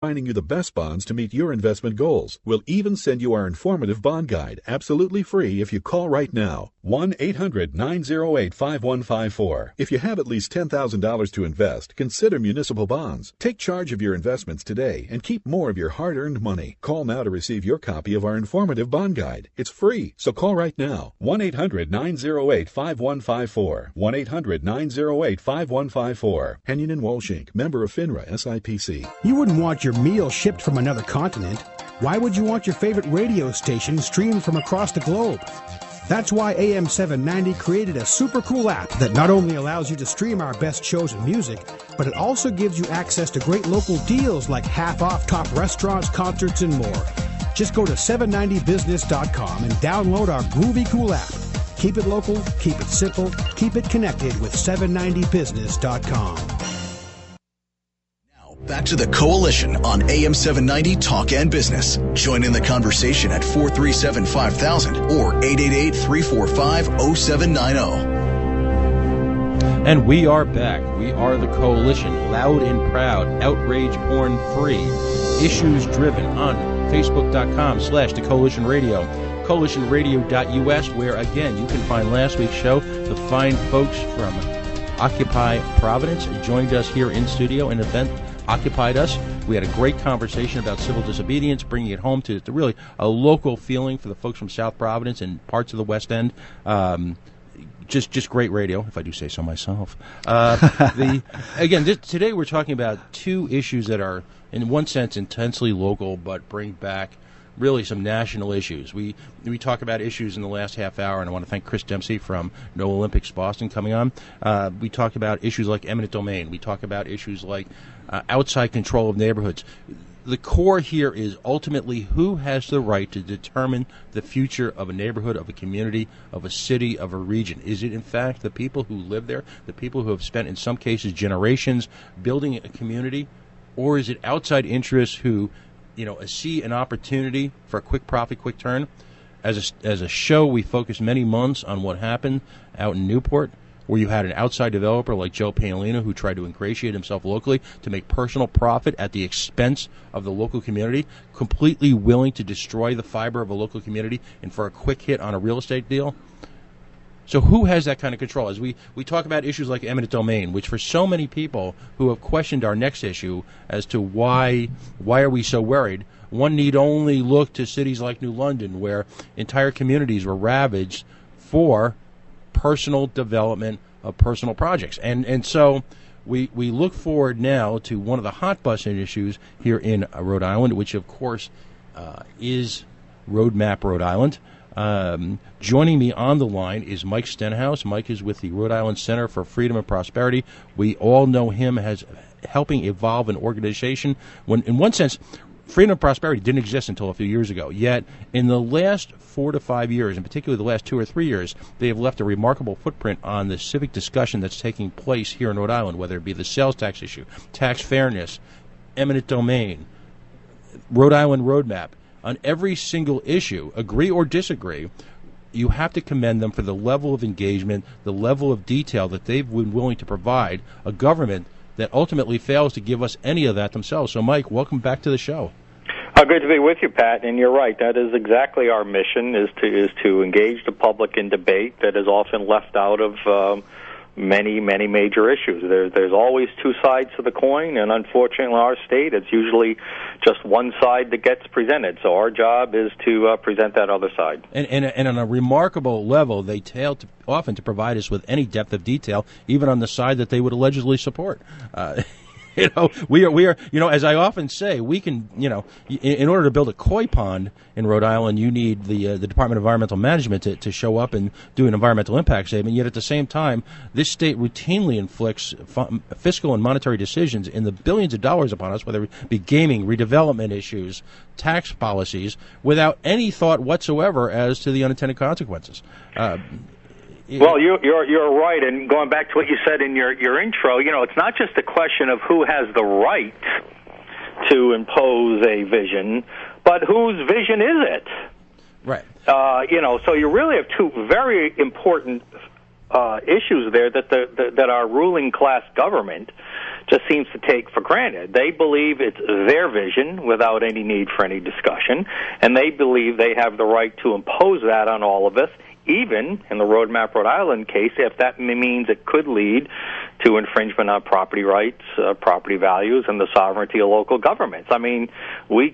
finding you the best bonds to meet your investment goals. We'll even send you our informative bond guide, absolutely free, if you call right now. 1-800-908-5154. If you have at least $10,000 to invest, consider municipal bonds. Take charge of your investments today and keep more of your hard-earned money. Call now to receive your copy of our informative bond guide. It's free, so call right now. 1-800-908-5154. 1-800-908-5154. Henyon and Walsh Inc., member of FINRA SIPC. You wouldn't want your meal shipped from another continent. Why would you want your favorite radio station streamed from across the globe? That's why AM 790 created a super cool app that not only allows you to stream our best shows and music, but it also gives you access to great local deals like half off top restaurants, concerts, and more. Just go to 790business.com and download our groovy cool app. Keep it local, keep it simple, keep it connected with 790business.com. Back to the Coalition on AM 790 Talk and Business. Join in the conversation at 437-5000 or 888-345-0790. And we are back. We are the Coalition, loud and proud, outrage porn free, issues driven on Facebook.com/The Coalition Radio, CoalitionRadio.us, where again you can find last week's show. The fine folks from Occupy Providence joined us here in studio, an event occupied us. We had a great conversation about civil disobedience, bringing it home to really a local feeling for the folks from South Providence and parts of the West End. Just great radio, if I do say so myself. Today we're talking about two issues that are, in one sense, intensely local, but bring back really some national issues. We talk about issues in the last half hour, and I want to thank Chris Dempsey from No Olympics Boston coming on. We talk about issues like eminent domain. We talk about issues like outside control of neighborhoods. The core here is ultimately who has the right to determine the future of a neighborhood, of a community, of a city, of a region. Is it, in fact, the people who live there, the people who have spent, in some cases, generations building a community, or is it outside interests who see an opportunity for a quick profit, quick turn? As a show, we focused many months on what happened out in Newport, where you had an outside developer like Joe Paolino who tried to ingratiate himself locally to make personal profit at the expense of the local community, completely willing to destroy the fiber of a local community and for a quick hit on a real estate deal. So who has that kind of control? As we talk about issues like eminent domain, which for so many people who have questioned our next issue as to why are we so worried, one need only look to cities like New London, where entire communities were ravaged for personal development of personal projects. And so we look forward now to one of the hot button issues here in Rhode Island, which of course is Roadmap Rhode Island. Joining me on the line is Mike Stenhouse. Mike is with the Rhode Island Center for Freedom and Prosperity. We all know him as helping evolve an organization when, in one sense, Freedom and Prosperity didn't exist until a few years ago. Yet, in the last 4 to 5 years, and particularly the last 2 or 3 years, they have left a remarkable footprint on the civic discussion that's taking place here in Rhode Island, whether it be the sales tax issue, tax fairness, eminent domain, Rhode Island Roadmap. On every single issue, agree or disagree, you have to commend them for the level of engagement, the level of detail that they've been willing to provide a government that ultimately fails to give us any of that themselves. So, Mike, welcome back to the show. Good to be with you, Pat, and you're right. That is exactly our mission, is to engage the public in debate that is often left out of many major issues. There's always two sides to the coin, and unfortunately in our state it's usually just one side that gets presented. So our job is to present that other side. And on a remarkable level, they fail often to provide us with any depth of detail, even on the side that they would allegedly support. We are. As I often say, we can. In order to build a koi pond in Rhode Island, you need the Department of Environmental Management to show up and do an environmental impact statement. Yet at the same time, this state routinely inflicts fiscal and monetary decisions in the billions of dollars upon us, whether it be gaming, redevelopment issues, tax policies, without any thought whatsoever as to the unintended consequences. Well, you're right, and going back to what you said in your intro, it's not just a question of who has the right to impose a vision, but whose vision is it? Right. So you really have two very important issues there that our ruling class government just seems to take for granted. They believe it's their vision without any need for any discussion, and they believe they have the right to impose that on all of us, even in the Roadmap Rhode Island case, if that means it could lead to infringement on property rights, property values, and the sovereignty of local governments. I mean, we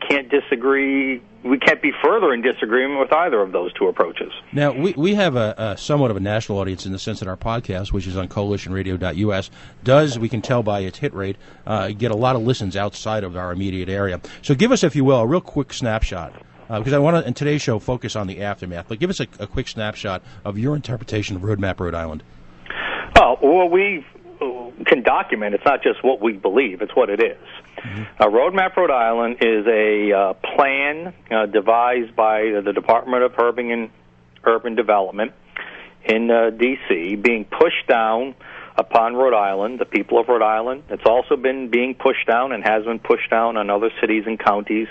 can't disagree. We can't be further in disagreement with either of those two approaches. Now, we have a somewhat of a national audience in the sense that our podcast, which is on coalitionradio.us, does, we can tell by its hit rate, get a lot of listens outside of our immediate area. So give us, if you will, a real quick snapshot. Because I want to, in today's show, focus on the aftermath. But give us a quick snapshot of your interpretation of Roadmap Rhode Island. Well, we can document. It's not just what we believe; it's what it is. Mm-hmm. Roadmap Rhode Island is a plan devised by the Department of Urban Development in D.C., being pushed down upon Rhode Island, the people of Rhode Island. It's also been being pushed down and has been pushed down on other cities and counties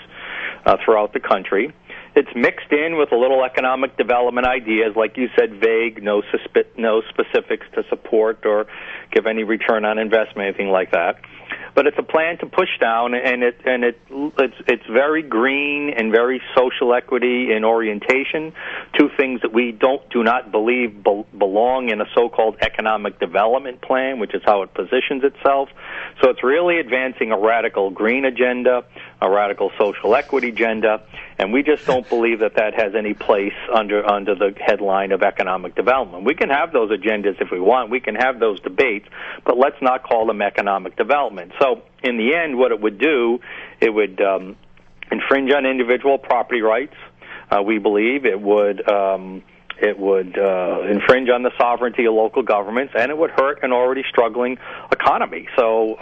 throughout the country. It's mixed in with a little economic development ideas, like you said, vague, no specifics to support or give any return on investment, anything like that. But it's a plan to push down, and it's very green and very social equity in orientation. Two things that we do not believe belong in a so-called economic development plan, which is how it positions itself. So it's really advancing a radical green agenda, a radical social equity agenda, and we just don't believe that has any place under the headline of economic development. We can have those agendas if we want. We can have those debates, but let's not call them economic development. So in the end, what it would do, it would infringe on individual property rights. We believe it would infringe on the sovereignty of local governments, and it would hurt an already struggling economy. So,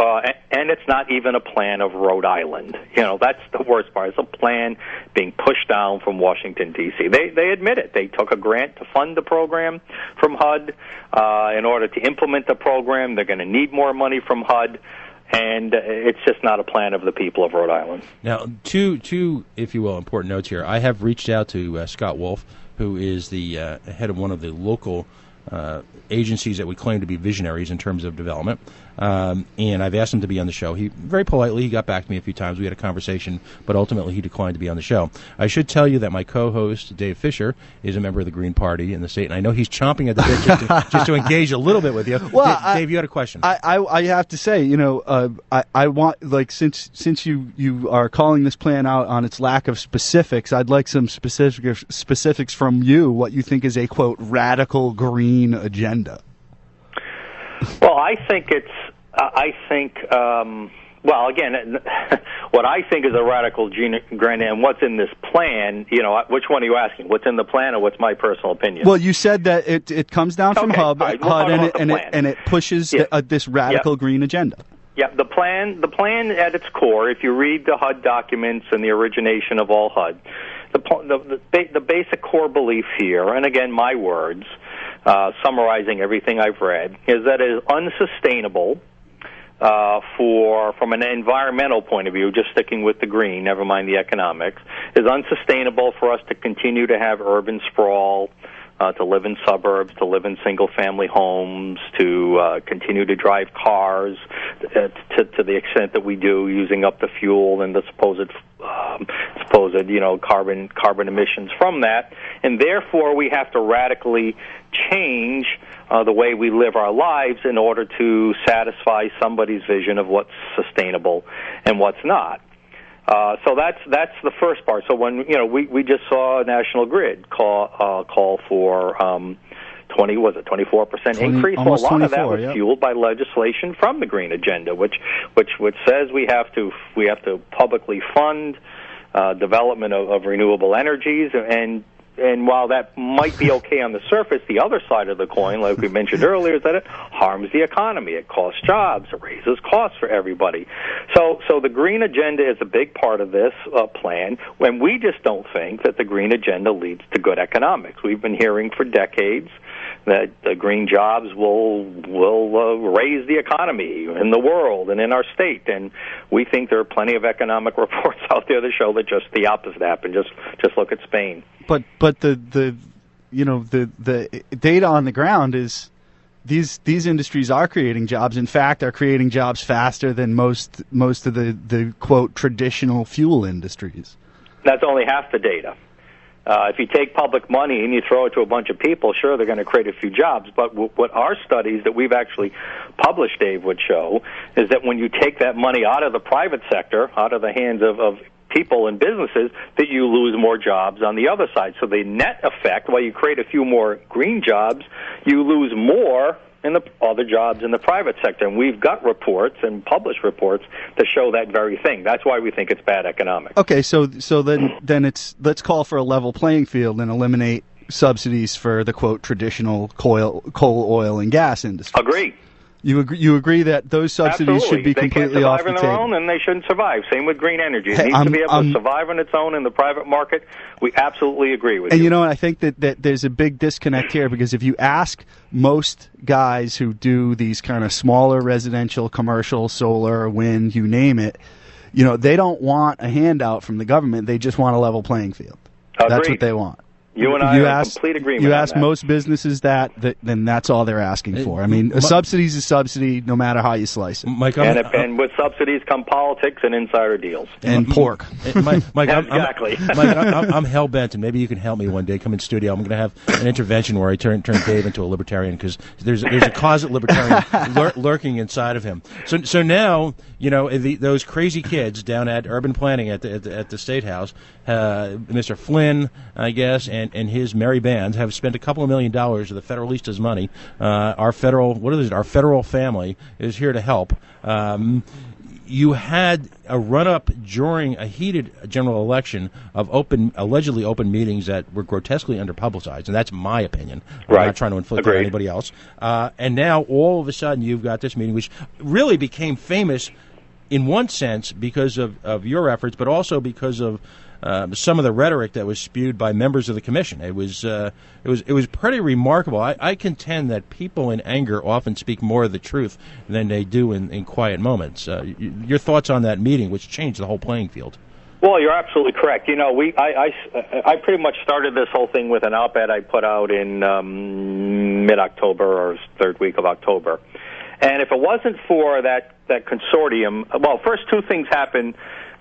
and it's not even a plan of Rhode Island. That's the worst part. It's a plan being pushed down from Washington, D.C. They admit it. They took a grant to fund the program from HUD. In order to implement the program, they're going to need more money from HUD. And it's just not a plan of the people of Rhode Island. Now, two, if you will, important notes here. I have reached out to Scott Wolf, who is the head of one of the local agencies that we claim to be visionaries in terms of development. And I've asked him to be on the show. He very politely, he got back to me a few times. We had a conversation, but ultimately he declined to be on the show. I should tell you that my co-host, Dave Fisher, is a member of the Green Party in the state, and I know he's chomping at the bit just to engage a little bit with you. Well, Dave, you had a question. I have to say, I want, like, since you are calling this plan out on its lack of specifics, I'd like some specifics from you, what you think is a, quote, radical green agenda. Well, I think well, again, what I think is a radical green, and what's in this plan, which one are you asking? What's in the plan or what's my personal opinion? Well, you said that it comes down from HUD and it pushes this radical green agenda. Yeah, the plan at its core, if you read the HUD documents and the origination of all HUD, the basic core belief here, and again, my words, summarizing everything I've read, is that it is unsustainable from an environmental point of view, just sticking with the green, never mind the economics, is unsustainable for us to continue to have urban sprawl, to live in suburbs, to live in single-family homes, to continue to drive cars to the extent that we do, using up the fuel and the supposed carbon emissions from that, and therefore we have to radically change the way we live our lives in order to satisfy somebody's vision of what's sustainable and what's not. So that's the first part. So when we just saw National Grid call for 24% increase. Well, a lot of that was fueled by legislation from the Green Agenda, which says we have to publicly fund development of renewable energies, and while that might be okay on the surface, the other side of the coin, like we mentioned earlier, is that it harms the economy. It costs jobs. It raises costs for everybody. So the Green Agenda is a big part of this plan, when we just don't think that the Green Agenda leads to good economics. We've been hearing for decades that the green jobs will raise the economy in the world and in our state, and we think there are plenty of economic reports out there that show that just the opposite happened. Just look at Spain. But the data on the ground is these industries are creating jobs. In fact, are creating jobs faster than most of the quote traditional fuel industries. That's only half the data. If you take public money and you throw it to a bunch of people, sure, they're going to create a few jobs. But what our studies that we've actually published, Dave, would show is that when you take that money out of the private sector, out of the hands of people and businesses, that you lose more jobs on the other side. So the net effect, while you create a few more green jobs, you lose more in the other jobs in the private sector. And we've got reports and published reports to show that very thing. That's why we think it's bad economics. Okay, so then it's let's call for a level playing field and eliminate subsidies for the quote traditional coal, oil, and gas industry. Agree. You agree that those subsidies Absolutely. should be completely off the table? They can't survive on their own, and they shouldn't survive. Same with green energy. It needs to be able to survive on its own in the private market. We absolutely agree with you. And you know, I think that there's a big disconnect here, because if you ask most guys who do these kind of smaller residential, commercial, solar, wind, you name it, you know, they don't want a handout from the government. They just want a level playing field. Agreed. That's what they want. You and I are in complete agreement. You ask most businesses that, then that's all they're asking for. I mean, a subsidy is a subsidy, no matter how you slice it. Mike, and with subsidies come politics and insider deals. And pork. Mike, exactly. I'm hell-bent, and maybe you can help me one day. Come in studio. I'm going to have an intervention where I turn Dave into a libertarian, because there's a closet libertarian lurking inside of him. So now, you know, those crazy kids down at Urban Planning at the State House, Mr. Flynn, I guess, and his merry band have spent a couple of $1 million of the federalistas' money. Our federal family is here to help. You had a run-up during a heated general election of allegedly open meetings that were grotesquely underpublicized, and that's my opinion. I'm not trying to inflict on anybody else. And now, all of a sudden, you've got this meeting, which really became famous in one sense because of your efforts, but also because of some of the rhetoric that was spewed by members of the commission. It was pretty remarkable. I contend that people in anger often speak more of the truth than they do in quiet moments. Your thoughts on that meeting, which changed the whole playing field? Well, you're absolutely correct. You know, I pretty much started this whole thing with an op-ed I put out in mid-October or third week of October. And if it wasn't for that consortium, well, first two things happened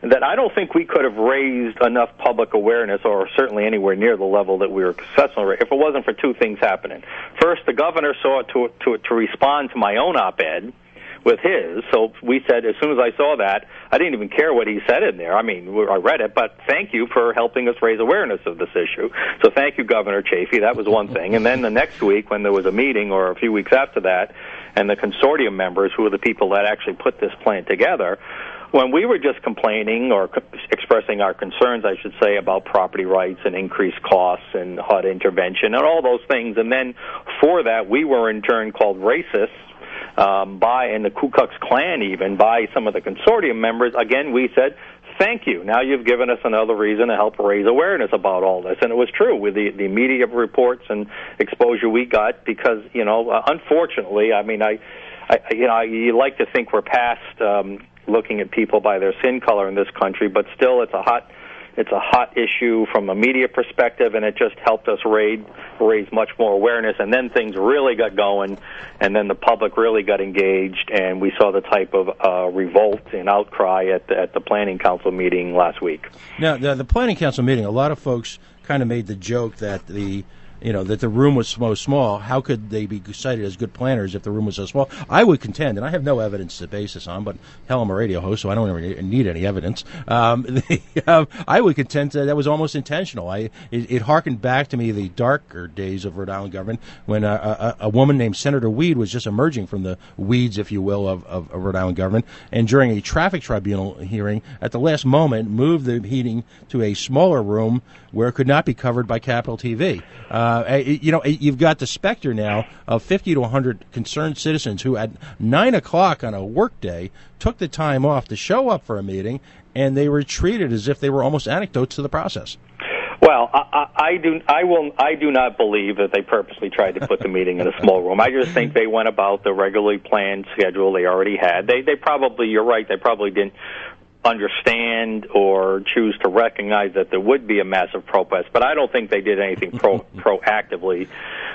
that I don't think we could have raised enough public awareness, or certainly anywhere near the level that we were successful, if it wasn't for two things happening. First, the governor saw it to respond to my own op-ed with his. So we said, as soon as I saw that, I didn't even care what he said in there. I mean, I read it, but thank you for helping us raise awareness of this issue. So thank you, Governor Chafee. That was one thing. And then the next week, when there was a meeting, or a few weeks after that, and the consortium members, who are the people that actually put this plan together, when we were just complaining or expressing our concerns, I should say, about property rights and increased costs and HUD intervention and all those things, and then for that we were in turn called racist and the Ku Klux Klan even, by some of the consortium members, again, we said, thank you. Now you've given us another reason to help raise awareness about all this. And it was true with the media reports and exposure we got, because, you know, unfortunately, I mean, you like to think we're past looking at people by their skin color in this country, but still it's a hot issue from a media perspective, and it just helped us raise much more awareness. And then things really got going, and then the public really got engaged, and we saw the type of revolt and outcry at the Planning Council meeting last week. Now, the Planning Council meeting, a lot of folks kind of made the joke that the room was so small. How could they be cited as good planners if the room was so small? I would contend, and I have no evidence to base this on, but hell, I'm a radio host, so I don't ever need any evidence. I would contend that was almost intentional. It harkened back to me the darker days of Rhode Island government, when a woman named Senator Weed was just emerging from the weeds, if you will, of Rhode Island government, and during a traffic tribunal hearing, at the last moment, moved the heating to a smaller room where it could not be covered by Capitol TV. You've got the specter now of 50 to 100 concerned citizens who at 9 o'clock on a work day took the time off to show up for a meeting, and they were treated as if they were almost anecdotes to the process. Well, I do not believe that they purposely tried to put the meeting in a small room. I just think they went about the regularly planned schedule they already had. They probably, you're right, they probably didn't understand or choose to recognize that there would be a massive protest, but I don't think they did anything proactively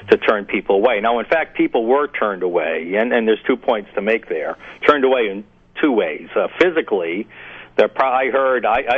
to turn people away. Now, in fact, people were turned away, and there's 2 points to make there. Turned away in two ways. Physically, I